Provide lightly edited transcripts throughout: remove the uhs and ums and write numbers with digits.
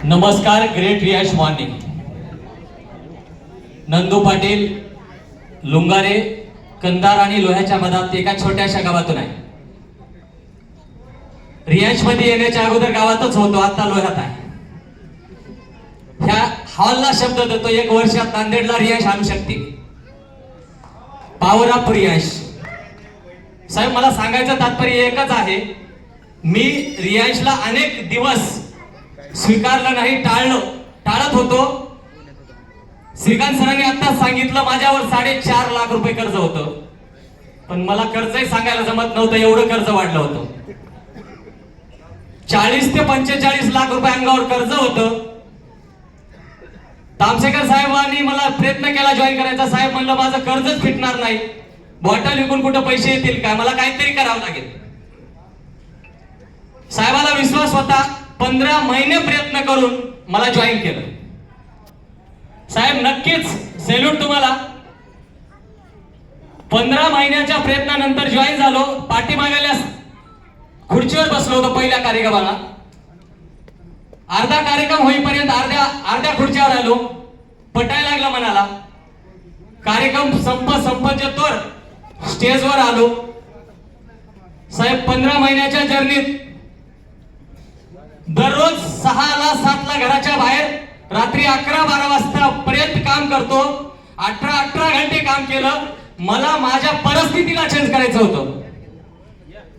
नमस्कार. ग्रेट रियाज मॉर्निंग. नंदू पाटील लुंगारे कंधार आणि लोह्याच्या मधात एका छोट्याशा गावातून आहे. रियाज मध्ये येण्याच्या अगोदर गावातच होतो, आता लोह्यात आहे. ह्या हॉलला शब्द देतो, 1 वर्षात नांदेडला रियाज आणू शकते. पॉवर ऑफ रियाज. साहेब मला सांगायचं तात्पर्य एकच आहे, मी रियाजला अनेक दिवस स्वीकारलं नाही, टाळत होतो. श्रीकांत सरांनी आता सांगितलं माझ्यावर 4.5 लाख रुपये कर्ज होतं, पण मला कर्जही सांगायला जमत नव्हतं, एवढं कर्ज वाढलं होतं. 40 ते 45 लाख रुपये अंगावर कर्ज होतं. तामसेकर साहेबांनी मला प्रयत्न केला जॉईन करायचा. साहेब म्हणलं माझं कर्जच फिटणार नाही, बॉटल विकून कुठं पैसे येतील काय, मला काहीतरी करावं लागेल. साहेबाला विश्वास होता, 15 महिने प्रयत्न करून मला जॉईन केलं. साहेब नक्कीच सॅल्यूट तुम्हाला. 15 महिन्याच्या प्रयत्नानंतर जॉईन झालो. पाठीमागल्या खुर्चीवर बसलो होतो पहिल्या कार्यक्रमाला. अर्धा कार्यक्रम होईपर्यंत अर्ध्या खुर्चीवर आलो. पटायला लागला मनाला. कार्यक्रम संपत तोर स्टेजवर आलो. साहेब 15 महिन्याच्या जर्नीत दररोज 6 ला 7 ला घराच्या बाहेर, रात्री 11-12 वाजता पर्यंत काम करतो. 18 घंटे काम केलं. मला माझ्या परिस्थितीला चेंज करायचं होतं.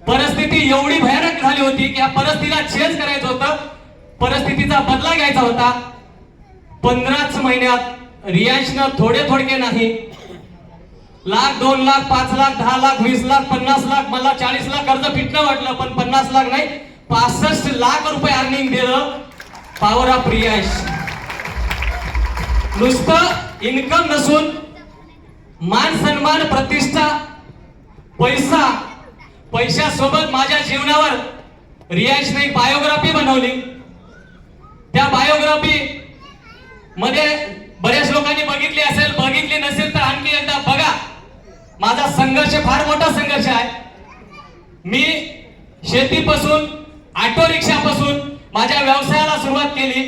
परिस्थिती एवढी भयानक झाली होती की या परिस्थितीला चेंज करायचं होतं, परिस्थितीचा बदला घ्यायचा होता. 15च महिन्यात रियाजनं थोडके नाही, 1 लाख, 2 लाख, 5 लाख, 10 लाख, 20 लाख, 50 लाख, मला 40 लाख कर्ज फिटणं वाटलं, पण 50 लाख नाही, 65 लाख रुपये अर्निंग दिलं. पॉवर ऑफ रियाज. नुसतं इन्कम नसून मान सन्मान, प्रतिष्ठा, पैशासोबत माझ्या जीवनावर रियाजने बायोग्राफी बनवली. त्या बायोग्राफी मध्ये बऱ्याच लोकांनी बघितली असेल, बघितली नसेल तर आणखी एकदा बघा. माझा संघर्ष फार मोठा संघर्ष आहे. मी शेतीपासून, ऑटो रिक्षापासून माझ्या व्यवसायाला सुरुवात केली.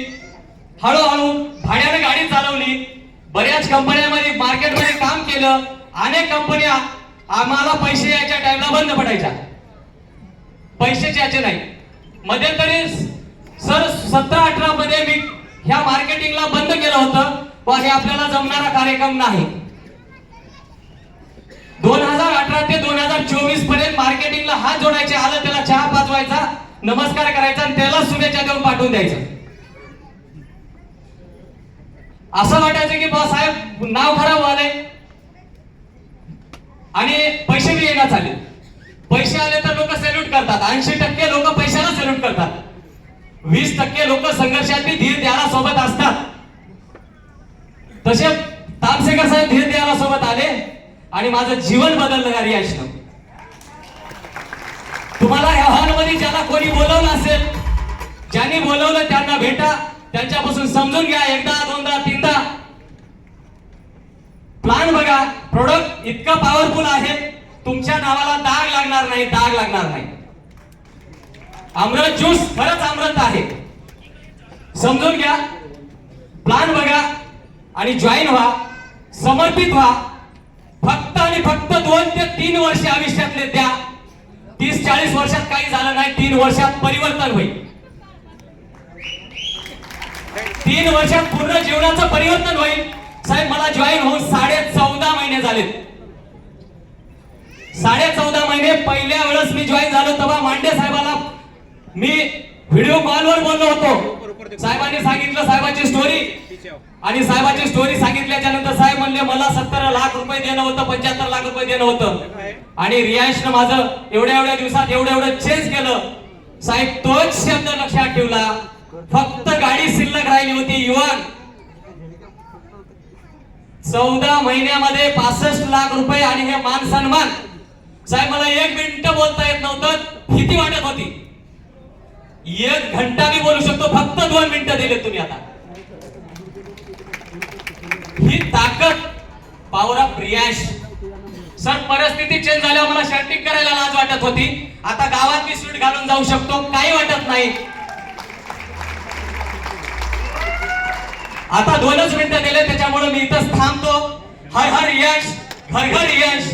हळूहळू भाड्याने गाडी चालवली. बऱ्याच कंपन्यांमध्ये मार्केटमध्ये काम केलं. अनेक कंपन्या आम्हाला पैसे यायच्या टाइमला बंद पडायच्या, पैसेच यायचे नाही. मध्यंतरी सर 17-18 मध्ये मी ह्या मार्केटिंगला बंद केलं होतं, पण हे आपल्याला जमणारा कार्यक्रम नाही. 2018 ते 2024 पर्यंत मार्केटिंगला हात जोडायचे. आलं त्याला चहा पाजवायचा, नमस्कार करायचा आणि त्याला शुभेच्छा देऊन पाठवून द्यायचं. असं वाटायचं की बा साहेब नाव खराब आलंय आणि पैसे बी येण्यात आले. पैसे आले तर लोक सॅल्यूट करतात. 80% लोक पैशाला सॅल्यूट करतात. 20% लोक संघर्षात बी धीर द्यायला सोबत असतात. तसे तामसेकर साहेब धीर द्यायला सोबत आले आणि माझं जीवन बदललं या रियाजनं. तुम्हाला या हॉलमध्ये ज्याला कोणी बोलवलं असेल, ज्यांनी बोलवलं त्यांना भेटा, त्यांच्यापासून समजून घ्या. 1दा 2दा 3दा प्लॅन बघा. प्रोडक्ट इतका पॉवरफुल आहे, तुमच्या नावाला डाग लागणार नाही, डाग लागणार नाही. अमृत ज्यूस खरंच अमृत आहे. समजून घ्या, प्लॅन बघा आणि जॉईन व्हा, समर्पित व्हा. फक्त आणि फक्त 2 ते 3 वर्ष आयुष्यातले द्या. 30-40 वर्षात काही झालं नाही, 3 वर्षात परिवर्तन होईल. 3 वर्षात पूर्ण जीवनाचं परिवर्तन होईल. साहेब मला जॉईन होऊन 14.5 महिने झाले. 14.5 महिने. पहिल्या वेळेस मी जॉईन झालो तेव्हा मांडे साहेबाला मी व्हिडिओ कॉलवर बोललो होतो. साहेबांनी सांगितलं साहेबांची स्टोरी, आणि साहेबांची स्टोरी सांगितल्याच्या नंतर साहेब म्हणले मला 70 लाख रुपये देणं होतं, 75 लाख रुपये देणं होतं, आणि रियाजनं माझं एवढ्या दिवसात एवढं चेंज केलं. साहेब तोच शब्द लक्षात ठेवला. फक्त गाडी शिल्लक राहिली होती युवान. 14 महिन्यामध्ये 65 लाख रुपये आणि हे मान सन्मान. साहेब मला 1 मिनिट बोलता येत नव्हतं, भीती वाटत होती. 1 घंटा मी बोलू शकतो, फक्त 2 मिनिटं दिले तुम्ही. आता ही ताकद, पॉवर ऑफ रियाज. सर परिस्थिती चेंज झाल्यावर मला शर्टिंग करायला लाज वाटत होती. आता गावात मी सूट घालून जाऊ शकतो, काही वाटत नाही. आता 2च मिनिटं दिले त्याच्यामुळे मी इथंच थांबतो. हर हर यश, घर घर यश.